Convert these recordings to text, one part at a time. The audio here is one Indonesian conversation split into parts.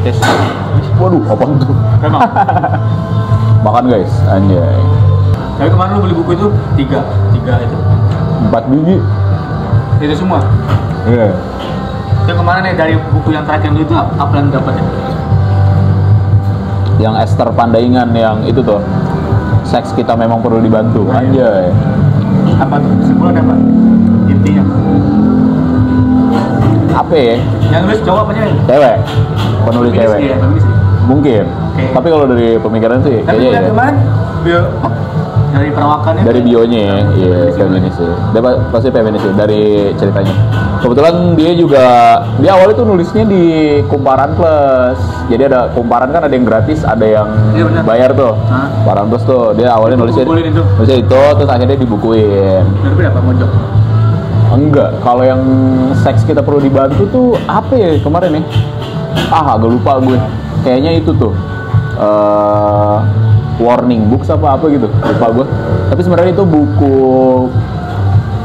tes. Waduh, apa tuh? Memang. Makan guys, anjay. Tapi kemarin lu beli buku itu tiga itu. 4 biji. Itu semua. Iya. Itu kemarin nih dari buku yang terakhir lu itu apa yang dapatnya? Yang Esther Pandaingan yang itu tuh. Seks kita memang perlu dibantu. Anjay. Apa tuh? Sebulan apa? Intinya. Apa ya? Yang nulis cowok apa cewek? Cewek. Penulis cewek. Iya, feminis. Mungkin. Oke. Tapi kalau dari pemikiran sih Tapi kayaknya yang ya. kemarin bio dari perawakannya. Dari bionya ya, iya feminis sih. Dia pasti feminis sih dari ceritanya. Kebetulan dia awalnya tuh nulisnya di Kumparan Plus. Jadi ada Kumparan kan ada yang gratis, ada yang Iya, benar. bayar tuh. Hah? Kumparan Plus tuh dia awalnya nulisnya Kumpulin itu. terus akhirnya dibukuin. Dari berapa mojok? Enggak, kalau yang seks kita perlu dibantu tuh apa ya kemarin ya? Agak lupa gue. Kayaknya itu tuh warning books apa gitu, lupa gue. Tapi sebenarnya itu buku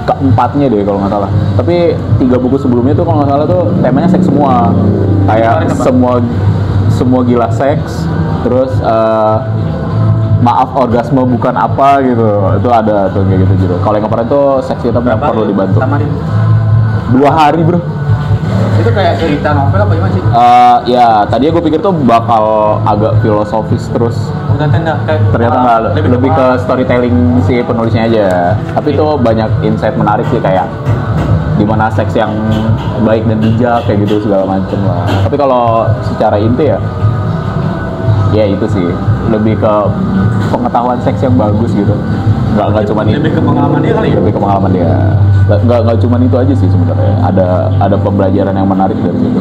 keempatnya deh kalau nggak salah. Tapi 3 buku sebelumnya tuh kalau nggak salah tuh temanya seks semua. Kayak semua gila seks, terus maaf orgasme bukan apa gitu, itu ada tuh kayak gitu gitu. Kalau yang kemarin tuh seks kita perlu dibantu. Tamarin. 2 hari bro. Itu kayak cerita novel apa gimana sih? Ya tadinya gue pikir tuh bakal agak filosofis terus. Ternyata nggak, lebih ke storytelling si penulisnya aja. Tapi itu banyak insight menarik sih kayak gimana seks yang baik dan bijak kayak gitu segala macem lah. Tapi kalau secara inti ya itu sih lebih ke pengetahuan seks yang bagus gitu. Nggak cuma itu. Lebih ke pengalaman dia kali ya? Lebih ke pengalaman dia. Nggak cuma itu aja sih sebenarnya. Ada pembelajaran yang menarik dari situ.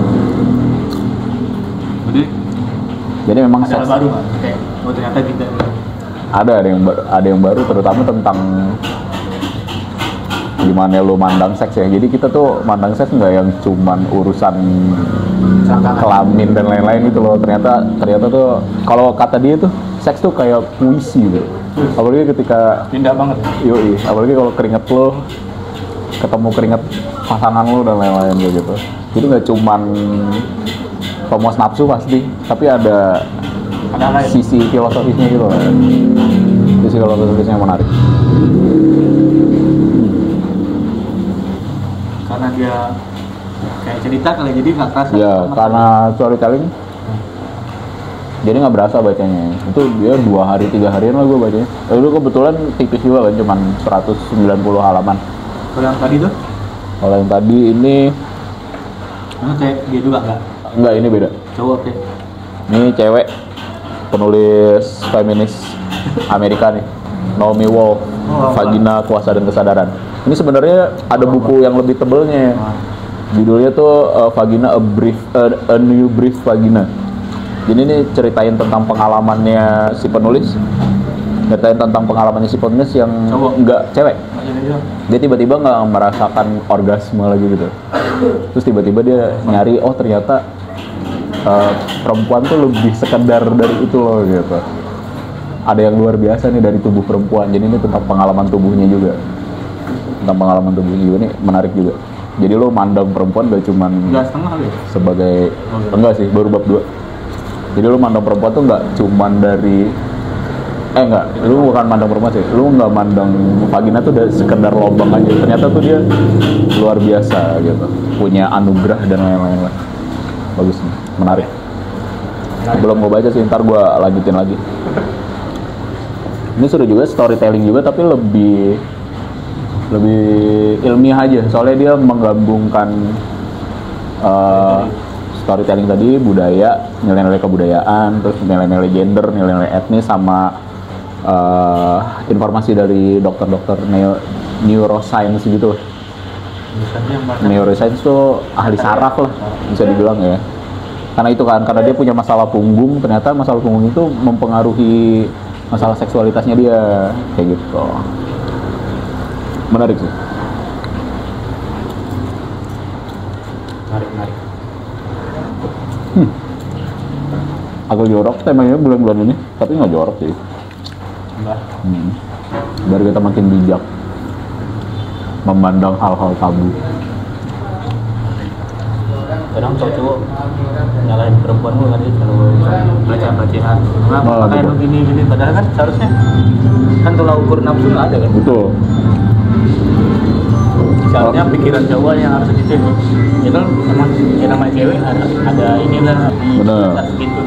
Jadi memang ada seks baru kan? Kayak ternyata kita ada yang baru terutama tentang gimana lo mandang seks ya. Jadi kita tuh mandang seks nggak yang cuman urusan kelamin dan lain-lain gitu loh. Ternyata tuh kalau kata dia tuh seks tuh kayak puisi gitu. Apalagi ketika indah banget. Yoi, apalagi kalau keringet lo ketemu keringet pasangan lo dan lain-lain gitu. Jadi nggak cuman pemuas nafsu pasti, tapi ada sisi filosofisnya gitu loh. Sisi filosofisnya yang menarik. Karena dia kayak cerita kali jadi nggak kerasa. Ya, karena storytelling. Jadi nggak berasa bacanya. Itu dia 2 hari 3 harian lah gue bacanya. Itu kebetulan tipis juga kan, cuman 190 halaman. Kalau yang tadi tuh? Kalau yang tadi ini Kayak dia juga nggak? enggak, ini beda. Cowok kayak. Ini cewek penulis feminis Amerika nih, Naomi Wolf, Vagina, Kuasa dan Kesadaran. Ini sebenarnya ada buku yang lebih tebelnya. Judulnya tuh Vagina, a New Brief Vagina. Jadi ini ceritain tentang pengalamannya si penulis. Ceritain tentang pengalamannya si penulis yang enggak cewek. Dia tiba-tiba nggak merasakan orgasme lagi gitu. Terus tiba-tiba dia nyari, oh ternyata perempuan tuh lebih sekedar dari itu loh gitu. Ada yang luar biasa nih dari tubuh perempuan. Jadi ini tentang pengalaman tubuhnya juga. Tentang pengalaman tubuhnya juga nih menarik juga. Jadi lo mandang perempuan gak cuman sebagai enggak sih, baru bab 2. Jadi lo mandang perempuan tuh nggak cuman dari lu bukan mandang perempuan sih, lu nggak mandang vagina tuh dari sekedar lubang aja. Ternyata tuh dia luar biasa gitu, punya anugerah dan lain-lain. Bagus nih, menarik. Belum gue baca sih, ntar gue lanjutin lagi. Ini seru juga, storytelling juga, tapi lebih ilmiah aja. Soalnya dia menggabungkan storytelling tadi, budaya, nilai-nilai kebudayaan, terus nilai-nilai gender, nilai-nilai etnis, sama informasi dari dokter-dokter neuroscience gitu. Neuroscience tuh ahli saraf lah, bisa dibilang ya. Karena itu kan, karena dia punya masalah punggung, ternyata masalah punggung itu mempengaruhi masalah seksualitasnya dia, kayak gitu. Menarik sih. Menarik. Agak jorok temanya bulan-bulan ini, tapi nggak jorok sih. Biar kita makin bijak memandang hal-hal tabu. kadang cowok nyalahin perempuan gue kan kalau pelecehan kayak begini padahal kan seharusnya kan tolak ukur nafsu nggak ada kan. Betul. Misalnya pikiran cowok yang harus dititik ya kan emang ya namanya cewek ada inilah bener gitu.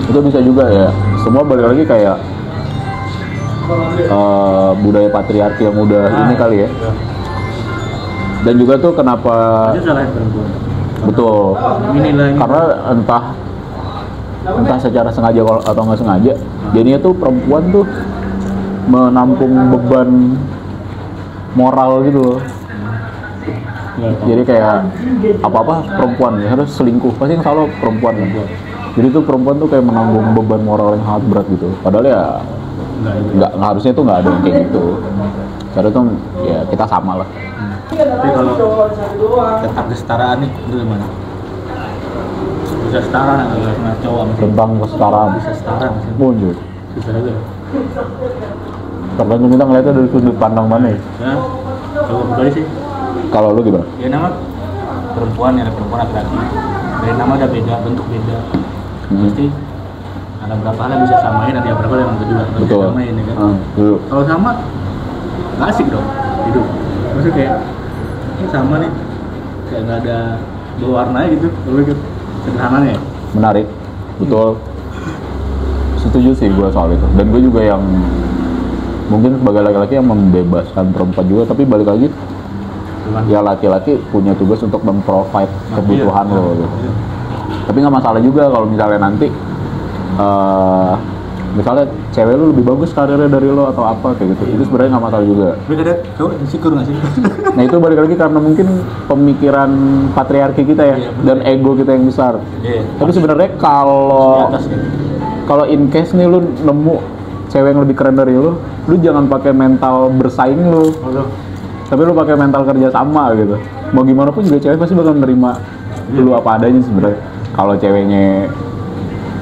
Itu bisa juga ya, semua balik lagi kayak budaya patriarki yang udah ini kali ya. Dan juga tuh kenapa salahin perempuan. Betul. Karena entah secara sengaja atau nggak sengaja, jadinya tuh perempuan tuh menampung beban moral gitu loh. Jadi kayak apa-apa perempuan ya harus selingkuh, pasti yang salah perempuan kan. Jadi tuh perempuan tuh kayak menanggung beban moral yang sangat berat gitu. Padahal ya nggak harusnya tuh nggak ada yang kayak gitu. Karena tuh ya kita sama lah. Tapi kalau tentang kesetaraan nih itu gimana? Bisa setara nggak sama cowok? Tentang kesetaraan. Bisa setara nggak? Muncul. Bisa aja. Tergantung kita ngeliatnya dari sudut pandang mana ya? Ya, cowok pribadi sih. Kalau lu gimana? Ya nama perempuan ya perempuan laki-laki. Dari nama ada beda, bentuk beda. Pasti ada berapa hal yang bisa samain, ada berapa hal yang berdua bisa samain ya kan. Kalau sama nggak asik dong hidup. Maksudnya kayak ini sama nih, kayak nggak ada dua warnanya gitu. Kalau gitu sederhananya ya. Menarik, betul. Setuju sih gue soal itu. Dan gue juga yang mungkin sebagai laki-laki yang membebaskan perempuan juga, tapi balik lagi ya laki-laki punya tugas untuk memprovide kebutuhan lo gitu. Tapi nggak masalah juga kalau misalnya nanti misalnya cewek lu lebih bagus karirnya dari lo atau apa kayak gitu, itu sebenarnya nggak masalah juga. Tapi kadang cowok insecure nggak sih? Nah itu balik lagi karena mungkin pemikiran patriarki kita ya, dan ego kita yang besar. Tapi sebenarnya kalau in case nih lu nemu cewek yang lebih keren dari lu jangan pakai mental bersaing lu. Tapi lu pakai mental kerja sama gitu. Mau gimana pun juga cewek pasti bakal menerima lu apa adanya sebenarnya. Kalau ceweknya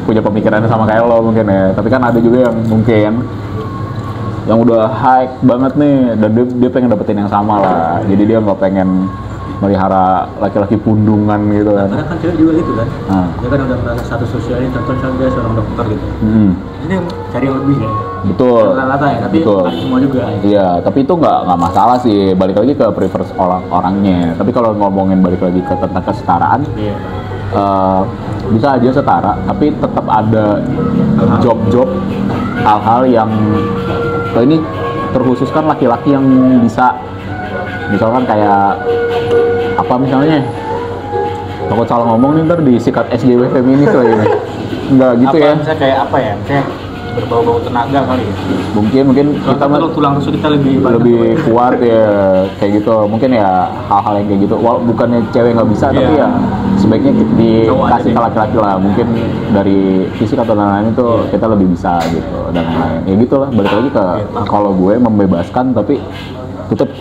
punya pemikirannya sama kayak lo mungkin ya. Tapi kan ada juga yang mungkin yang udah high banget nih dan dia pengen dapetin yang sama lah. Jadi dia nggak pengen melihara laki-laki pundungan gitu kan. Karena kan cewek juga gitu kan. Dia kan udah merasa satu sosialnya, contoh misalnya dia seorang dokter gitu. Jadi cari yang lebih ya. Betul. Rata-rata ya, tapi semua juga. Iya, tapi itu nggak masalah sih. Balik lagi ke preference orangnya. Tapi kalau ngomongin balik lagi ke tentang kesetaraan, bisa aja setara, tapi tetap ada job-job, hal-hal yang ini terkhususkan laki-laki yang bisa, misalkan kayak apa misalnya, takut salah ngomong nih ntar disikat SJW feminis lagi nih. Enggak gitu apa, ya. Misalnya kayak apa ya? Kayak berbau-bau tenaga kali ya. Mungkin kita tulang rusuk kita lebih kuat ya kayak gitu. Mungkin ya hal-hal yang kayak gitu. Bukannya cewek nggak bisa, tapi ya sebaiknya dikasih ke laki-laki lah. Mungkin dari fisik atau lain-lain itu kita lebih bisa gitu dan lain-lain. Ya gitulah. Balik lagi ke kalau gue membebaskan, tapi tetap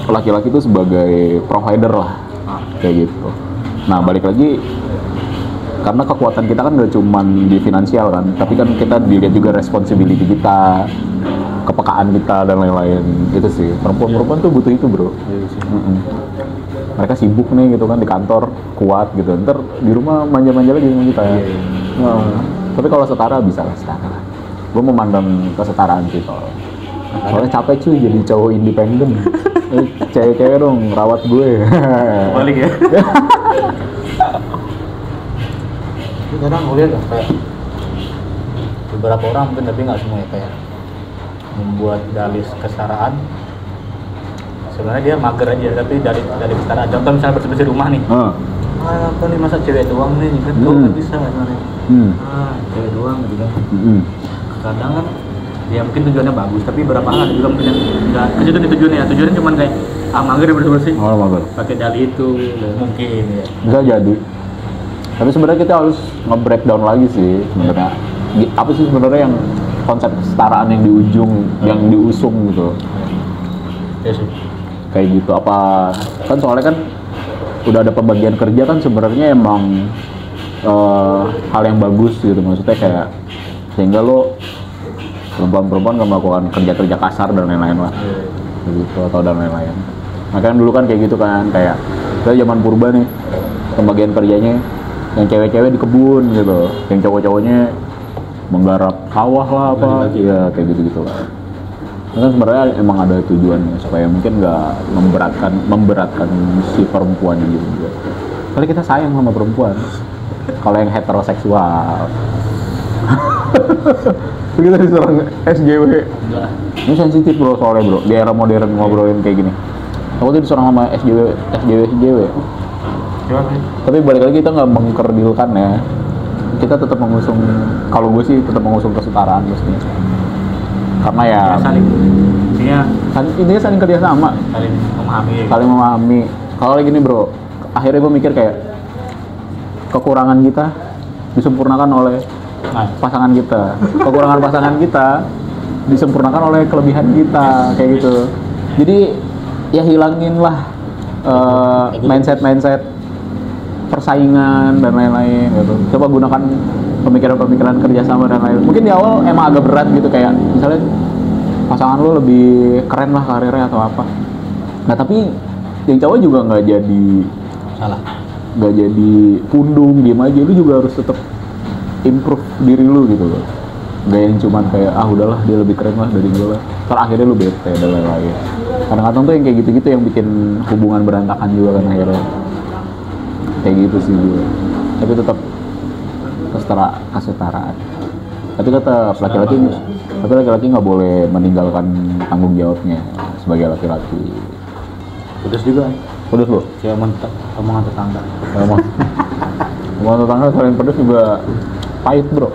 laki-laki itu sebagai provider lah kayak gitu. Nah balik lagi, karena kekuatan kita kan gak cuma di finansial kan, tapi kan kita dilihat juga responsibility kita, kepekaan kita dan lain-lain. Itu sih perempuan tuh butuh itu bro. Mereka sibuk nih gitu kan di kantor, kuat gitu, ntar di rumah manja-manja lagi sama kita ya. Tapi kalau setara bisa lah, setara. Gue memandang kesetaraan sih soalnya capek cuy jadi cowok independen. Cewek-cewek dong rawat gue. Balik ya. Kadang gue lihat kayak beberapa orang mungkin, tapi nggak semua ya, kayak membuat dalih kesetaraan. Sebenarnya dia mager aja, tapi dari kesetaraan. Contoh misalnya bersih-bersih rumah nih. Apa nih masa cewek doang nih kan? Nggak bisa sebenarnya. Cewek doang gitu kan. Kadang kan ya mungkin tujuannya bagus, tapi beberapa hal ada juga mungkin yang nggak kejutan tujuannya cuma kayak mager ya bersih-bersih. Mager. Pakai dalih itu mungkin ya. Bisa jadi. Tapi sebenarnya kita harus nge-breakdown lagi sih sebenarnya. Apa sih sebenarnya yang konsep kesetaraan yang di ujung, yang diusung gitu? Ya sih. Kayak gitu. Apa kan soalnya kan udah ada pembagian kerja kan sebenarnya emang hal yang bagus gitu, maksudnya kayak sehingga lo perempuan nggak melakukan kerja kasar dan lain-lain lah, gitu atau dan lain-lain. Nah kan dulu kan kayak gitu kan, kayak kita zaman purba nih, pembagian kerjanya yang cewek-cewek di kebun gitu, yang cowok-cowoknya menggarap sawah lah apa, iya kayak gitu-gitu lah. Kan sebenarnya emang ada tujuannya supaya mungkin nggak memberatkan si perempuan gitu. Kali kita sayang sama perempuan. Kalau yang heteroseksual, kita diserang SJW. Ini sensitif bro soalnya bro. Di era modern ngobrolin kayak gini. Aku tuh diserang sama SJW. Tapi balik lagi kita nggak mengkerdilkan ya. Kita tetap mengusung. Kalau gue sih tetap mengusung kesetaraan mestinya. Karena ya intinya saling kerja sama, saling memahami. Kalau lagi gini bro, akhirnya gue mikir kayak kekurangan kita disempurnakan oleh pasangan kita, kekurangan pasangan kita disempurnakan oleh kelebihan kita, kayak gitu. Jadi ya hilangin lah mindset persaingan dan lain-lain gitu. Coba gunakan pemikiran kerjasama dan lain-lain. Mungkin di awal emang agak berat gitu, kayak misalnya pasangan lo lebih keren lah karirnya atau apa. Nah tapi yang cowok juga nggak jadi nggak jadi pundung diem aja. Lu juga harus tetap improve diri lu gitu loh. Nggak yang cuman kayak udahlah dia lebih keren lah dari gue lah. Ntar akhirnya lu bete dan lain-lain. Kadang-kadang tuh yang kayak gitu-gitu yang bikin hubungan berantakan juga kan akhirnya. Kayak gitu sih gue. Tapi tetap kesetaraan. Tapi tetap laki-laki nggak boleh meninggalkan tanggung jawabnya sebagai laki-laki. Pedes juga. Pedes loh. Kayak omongan tetangga. Omongan tetangga selain pedes juga pahit bro.